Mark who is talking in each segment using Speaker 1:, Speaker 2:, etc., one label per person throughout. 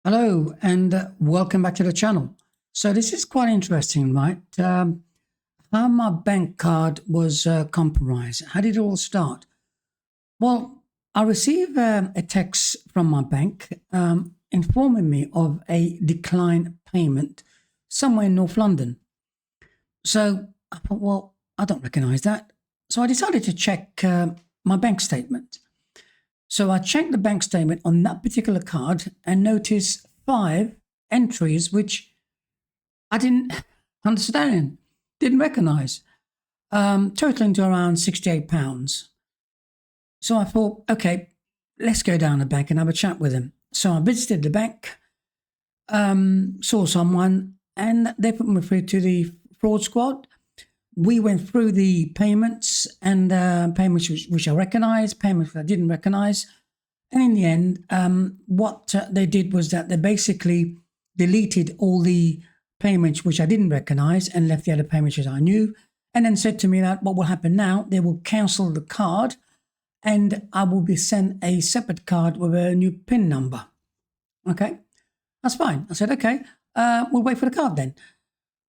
Speaker 1: Hello and welcome back to the channel. So this is quite interesting, right? How my bank card was compromised. How did it all start? Well, I received a text from my bank informing me of a declined payment somewhere in North London. So I thought, well, I don't recognize that. So I decided to check my bank statement. So I checked the bank statement on that particular card and noticed five entries which I didn't understand, didn't recognize, totaling to around £68. So I thought, okay, let's go down the bank and have a chat with him. So I visited the bank, saw someone, and they put me through to the fraud squad. We went through the payments and payments which I recognized, payments I didn't recognize. And in the end, what they did was that they basically deleted all the payments which I didn't recognize and left the other payments which I knew. And then said to me that what will happen now, they will cancel the card and I will be sent a separate card with a new PIN number. Okay, that's fine. I said, okay, we'll wait for the card then.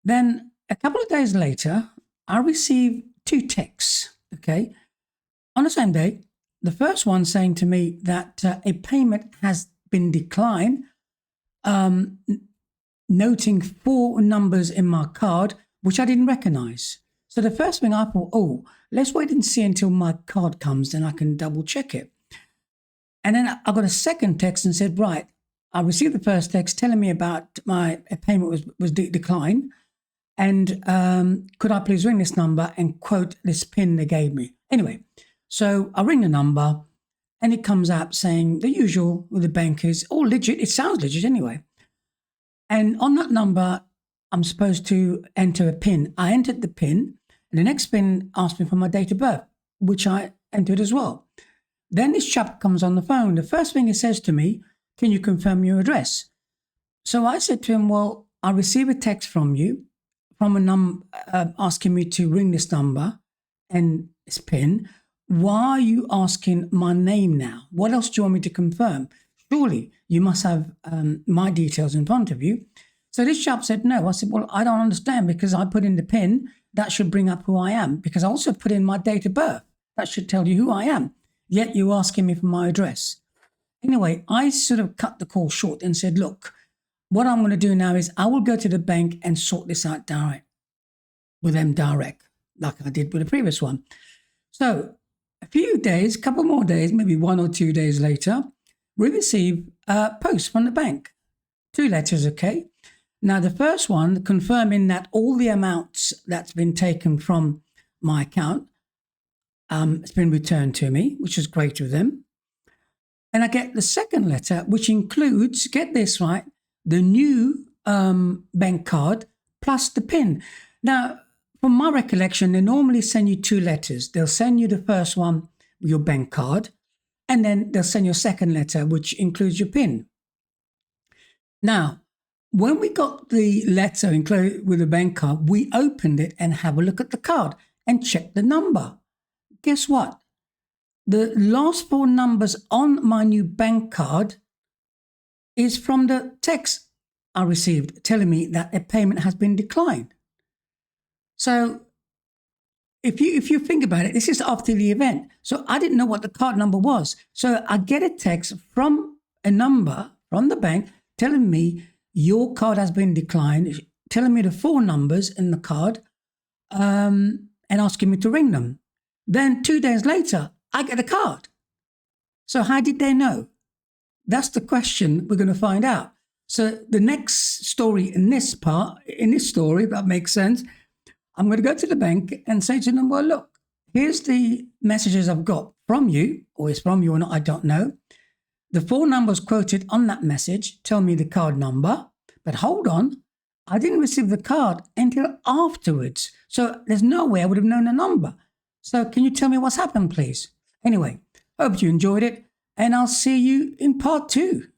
Speaker 1: Then a couple of days later, I received two texts, okay, on the same day. The first one saying to me that a payment has been declined, noting four numbers in my card, which I didn't recognize. So the first thing I thought, oh, let's wait and see until my card comes, then I can double check it. And then I got a second text and said, right, I received the first text telling me about my payment was declined. And could I please ring this number and quote this PIN they gave me? Anyway, so I ring the number and it comes up saying the usual with the bankers, all legit. It sounds legit anyway. And on that number, I'm supposed to enter a PIN. I entered the PIN and the next PIN asked me for my date of birth, which I entered as well. Then this chap comes on the phone. The first thing he says to me, can you confirm your address? So I said to him, well, I received a text from you from a number asking me to ring this number and this PIN. Why are you asking my name now? What else do you want me to confirm? Surely you must have my details in front of you. So this chap said no. I said, well, I don't understand because I put in the PIN. That should bring up who I am because I also put in my date of birth. That should tell you who I am. Yet you're asking me for my address. Anyway, I sort of cut the call short and said, look, what I'm going to do now is I will go to the bank and sort this out direct with them direct, like I did with the previous one. So a few days, couple more days, maybe 1 or 2 days later, we received a post from the bank. 2 letters, okay? Now, the first one confirming that all the amounts that's been taken from my account has been returned to me, which is great of them. And I get the second letter, which includes, get this right, the new bank card plus the PIN. Now, from my recollection, they normally send you 2 letters. They'll send you the first one with your bank card, and then they'll send you a second letter, which includes your PIN. Now, when we got the letter included with the bank card, we opened it and have a look at the card and checked the number. Guess what? The last 4 numbers on my new bank card is from the text I received telling me that a payment has been declined. So if you think about it, this is after the event. So I didn't know what the card number was. So I get a text from a number from the bank telling me your card has been declined, telling me the 4 numbers in the card and asking me to ring them. Then 2 days later, I get a card. So how did they know? That's the question we're going to find out. So the next story in this story, if that makes sense, I'm going to go to the bank and say to them, well, look, here's the messages I've got from you, or it's from you or not, I don't know. The 4 numbers quoted on that message tell me the card number, but hold on, I didn't receive the card until afterwards. So there's no way I would have known the number. So can you tell me what's happened, please? Anyway, hope you enjoyed it, and I'll see you in part 2.